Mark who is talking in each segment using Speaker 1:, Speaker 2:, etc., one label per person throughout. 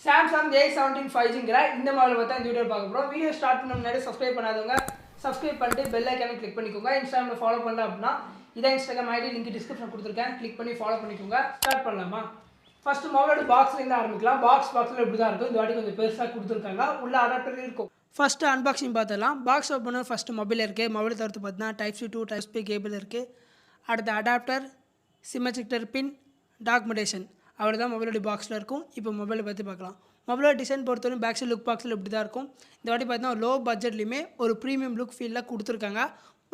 Speaker 1: Samsung A17 5Gங்கிற இந்த model பத்தி இந்த வீடியோ பார்க்க போறோம். வீடியோ ஸ்டார்ட் பண்ண முன்னாடி சப்ஸ்கிரைப் பண்ணாதவங்க சப்ஸ்கிரைப் பண்ணிட்டு பெல் ஐகானை கிளிக் பண்ணிக்கோங்க. இன்ஸ்டாகிராம்ல ஃபாலோ பண்ணல அப்படினா இதான் இன்ஸ்டாகிராம் ஐடி லிங்க் டிஸ்கிரிப்ஷன்ல கொடுத்திருக்கேன். கிளிக் பண்ணி ஃபாலோ பண்ணிக்கோங்க. ஸ்டார்ட் பண்ணலாமா? ஃபர்ஸ்ட் மொபைலோட பாக்ஸ்ல இருந்து ஆரம்பிக்கலாம். பாக்ஸ்ல இப்படி தான் இருக்கும். இந்த வாட்டி கொஞ்சம் பெருசா கொடுத்திருக்காங்க. உள்ள அடாப்டர் இருக்கும். ஃபர்ஸ்ட் அன்பாக்சிங் பார்த்தலாம். பாக்ஸ் ஓபன் பண்ண ஃபர்ஸ்ட் மொபைல் இருக்கு. மொபைல் தவிர்த்து பார்த்தா type C to type C cable இருக்கு. அடுத்து அடாப்டர், சிம் எஜெக்டர் பின், டாக்குமெண்டேஷன் அவ்வளோதான் மொபைலோட பாக்ஸில் இருக்கும். இப்போ மொபைலை பற்றி பார்க்கலாம். மொபைலோட டிசைன் பொறுத்தவரைக்கும் பேக் சைட் லுக் பாக்ஸில் இப்படி தான் இருக்கும். இந்த வாட்டி பார்த்தீங்கன்னா லோ பட்ஜெட்லையுமே ஒரு ப்ரீமியம் லுக் ஃபீலில் கொடுத்துருக்காங்க.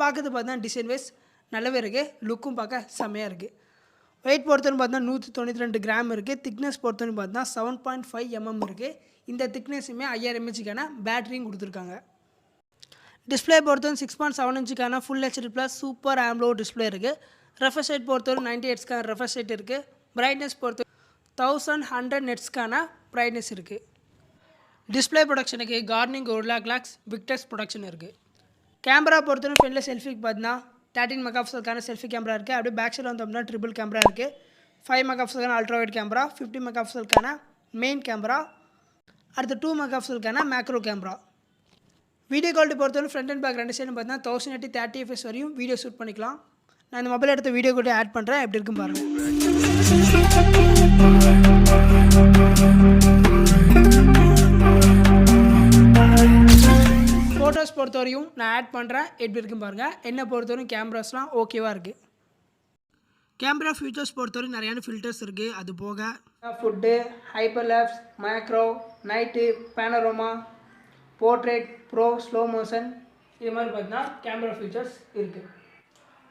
Speaker 1: பார்க்கறது பார்த்தீங்கன்னா டிசைன் வைஸ் நல்லாவே இருக்குது. லுக்கும் பார்க்க செம்மையாக இருக்குது. வெயிட் பொறுத்தவரைக்கும் பார்த்தீங்கன்னா 192 கிராம் இருக்குது. திக்னஸ் பொறுத்தவரைக்கும் பார்த்தீங்கன்னா 7.5 mm இருக்குது. இந்த திக்னஸுமே 5000 mAhக்கான பேட்டரியும் கொடுத்துருக்காங்க. டிஸ்பிளே பொறுத்தவரைக்கும் 6.7 inchக்கான full HD plus super AMOLED display இருக்குது. ரெஃப்ரெஷ் ரேட் பொறுத்தவரை 90 Hzக்கான ரெஃப்ரெஷ் ரேட் இருக்குது. பிரைட்னஸ் பொறுத்த 1100 nitsக்கான பிரைட்னஸ் இருக்குது. டிஸ்பிளே ப்ரொடக்ஷனுக்கு Corning Gorilla glass Victus protection இருக்குது. கேமரா பொறுத்தவரை ஃப்ரண்டில் செல்ஃபிக்கு பார்த்தீங்கன்னா 13 மெகாபிக்சலுக்கான செல்ஃபி கேமரா இருக்குது. அப்படியே பேக் சைடில் வந்து அப்படின்னா ட்ரிபிள் கேமரா இருக்குது. 5 மெகாபிக்சலுக்கான அல்ட்ரா வைட் கேமரா, 50 மெகாபிக்சலுக்கான மெயின் கேமரா, அடுத்து 2 மெகாபிக்சலுக்கான மேக்ரோ கேமரா. வீடியோ குவாலிட்டி பொறுத்தவரை ஃப்ரண்ட் அண்ட் பேக் ரெண்டு சைடும் பார்த்தீங்கன்னா 1080 30 fps வரையும் வீடியோ ஷூட் பண்ணிக்கலாம். நான் இந்த மொபைல் எடுத்த வீடியோ கூட ஆட் பண்ணுறேன். எப்படி இருக்குன்னு பாருங்கள். ஃபோட்டோஸ் பொறுத்தவரையும் நான் ஆட் பண்ணுறேன். எப்படி இருக்குன்னு பாருங்கள். என்னை பொறுத்தவரையும் கேமராஸ்லாம் ஓகேவாக இருக்குது. கேமரா ஃபீச்சர்ஸ் பொறுத்தவரையும் நிறையான ஃபில்டர்ஸ் இருக்குது. அது போக food, hyperlapse, macro, night, panorama, portrait, pro, slow motion இது மாதிரி பார்த்தீங்கன்னா கேமரா ஃபீச்சர்ஸ் இருக்குது.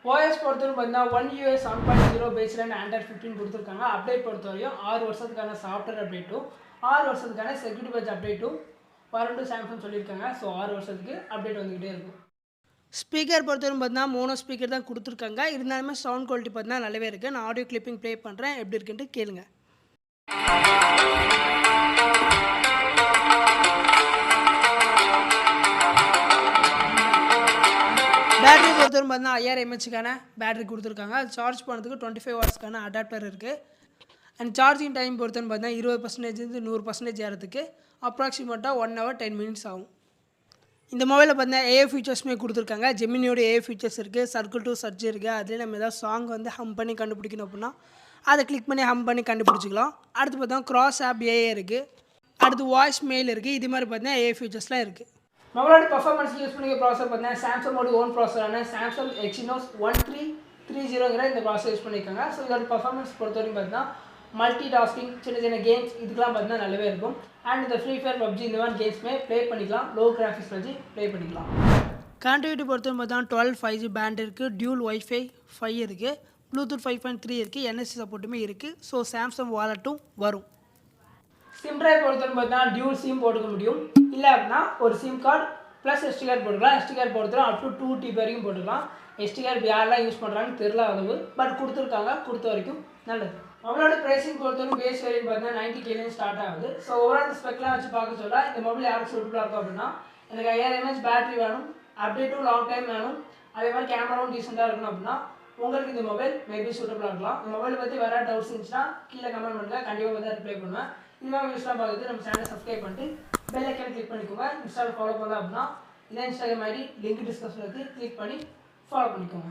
Speaker 1: ஓஎஸ் பொறுத்தவரை பார்த்தீங்கன்னா 1UI 7.0 பேஸ்லைன் ஆண்ட்ராய்ட் 15 கொடுத்துருக்காங்க. அப்டேட் பொறுத்தவரையும் 6 வருஷத்துக்கான சாஃப்ட்வேர் அப்டேட்டும் 6 வருஷத்துக்கான செக்யூரிட்டி பேட்ச் அப்டேட்டும் வரண்டு சாம்சங் சொல்லியிருக்காங்க. ஸோ 6 வருஷத்துக்கு அப்டேட் வந்துக்கிட்டே இருக்கும். ஸ்பீக்கர் பொறுத்தவரை பார்த்தீங்கன்னா மோனோ ஸ்பீக்கர் தான் கொடுத்துருக்காங்க. இருந்தாலுமே சவுண்ட் குவாலிட்டி பார்த்தீங்கன்னா நல்லாவே இருக்குது. நான் ஆடியோ கிளிப்பிங் ப்ளே பண்ணுறேன். எப்படி இருக்குன்ட்டு கேளுங்க. பேட்டரி பொறுத்தவரை பார்த்தீங்கன்னா 5000 mAhக்கான பேட்டரி கொடுத்துருக்காங்க. அது சார்ஜ் பண்ணுறதுக்கு 25 wattsக்கான அடாப்டர் இருக்குது. அண்ட் சார்ஜிங் டைம் பொறுத்தவரை பார்த்தீங்கன்னா 20% 100% ஏறதுக்கு அப்ராக்சிமேட்டாக 1 hour 10 minutes ஆகும். இந்த மொபைலில் பார்த்தீங்கன்னா ஏஐ ஃபீச்சர்ஸுமே கொடுத்துருக்காங்க. ஜெமினியோட ஏஐ ஃபீச்சர்ஸ் இருக்குது. சர்க்கிள் டு சர்ச் இருக்குது. அதில் நம்ம ஏதாவது சாங் வந்து ஹம் பண்ணி கண்டுபிடிக்கணும் அப்படின்னா அதை கிளிக் பண்ணி ஹம் பண்ணி கண்டுபிடிச்சிக்கலாம். அடுத்து பார்த்தீங்கன்னா கிராஸ் ஆப் ஏஐ இருக்குது. அடுத்து வாய்ஸ் மெயில் இருக்குது. இது மாதிரி பார்த்தீங்கன்னா ஏஐ ஃபீச்சர்ஸ்லாம் இருக்குது. மொபைலோட பர்ஃபார்மன்ஸ் யூஸ் பண்ணிக்க ப்ராசர் பார்த்தீங்கன்னா சாம்சங்கோட ஓன் ப்ராசரான சாம்சங் Exynos 1330ங்கிற இந்த ப்ராசர் யூஸ் பண்ணியிருக்காங்க. ஸோ இதோட பர்ஃபார்மன்ஸ் பொறுத்தவரைக்கும் பார்த்தீங்கன்னா மல்டி டாஸ்கிங், சின்ன சின்ன கேம்ஸ் இதுக்கெலாம் பார்த்தீங்கன்னா நல்லாவே இருக்கும். அண்ட் இந்த ஃப்ரீ ஃபயர், பப்ஜி இந்த மாதிரி கேம்ஸுமே ப்ளே பண்ணிக்கலாம். லோ கிராஃபிக்ஸ் வச்சு ப்ளே பண்ணிக்கலாம். கனெக்டிவிட்டி பொறுத்தவரை பார்த்தீங்கன்னா 12 5G பேண்ட் இருக்குது. டியூல் வைஃபை 5 இருக்குது. ப்ளூடூத் 5.3 இருக்குது. NFC சப்போர்ட்டுமே இருக்குது. ஸோ சாம்சங் வாலெட்டும் வரும். சிம் ட்ரைவ் பொறுத்தவரை பார்த்தீங்கன்னா டியூல் சிம் போட்டுக்க முடியும். இல்லை அப்படின்னா ஒரு sim card plus SD card போட்டுக்கலாம். SD கார்டு பொறுத்தவரை அப் டு 2 TB வரைக்கும் போட்டுக்கலாம். SD கார்டு யாரெல்லாம் யூஸ் பண்ணுறாங்கன்னு தெரியல அளவு, பட் கொடுத்துருக்காங்க. கொடுத்த வரைக்கும் நல்லது. மொபைலோட ப்ரைஸிங் பொறுத்தவரை பேஸ் வேரியன்ட் பார்த்தீங்கன்னா 90K ஸ்டார்ட் ஆகுது. ஸோ ஓவரால் ஸ்பெக்லாம் வச்சு பார்க்க சொல்ல இந்த மொபைல் யாருக்கு சூட்டபுளாக இருக்கும் அப்படின்னா எனக்கு 5000 mAh பேட்டரி வேணும், அப்டேட்டும் லாங் டைம் வேணும், அதே மாதிரி கேமராவும் டீசெண்டாக இருக்கணும் அப்படின்னா உங்களுக்கு இந்த மொபைல் மேபி சூட்டபுளாக இருக்கலாம். இந்த மொபைலை பற்றி வேறு டவுட்ஸ் இருந்துச்சுன்னா கீழே கமெண்ட் பண்ணுங்கள். கண்டிப்பாக வந்து ரிப்ளை பண்ணுவேன். இந்த மாதிரி நியூஸ்லாம் பார்க்குறது நம்ம சேனலை சப்ஸ்கிரைப் பண்ணிட்டு பெல் ஐக்கானை கிளிக் பண்ணிக்கோங்க. இன்ஸ்டாவில் ஃபாலோ பண்ணலாம் அப்படின்னா இதான் இன்ஸ்டாகிராம் ஐடி லிங்க் டிஸ்கிரிப்ஷனில் இருக்குது. கிளிக் பண்ணி ஃபாலோ பண்ணிக்கோங்க.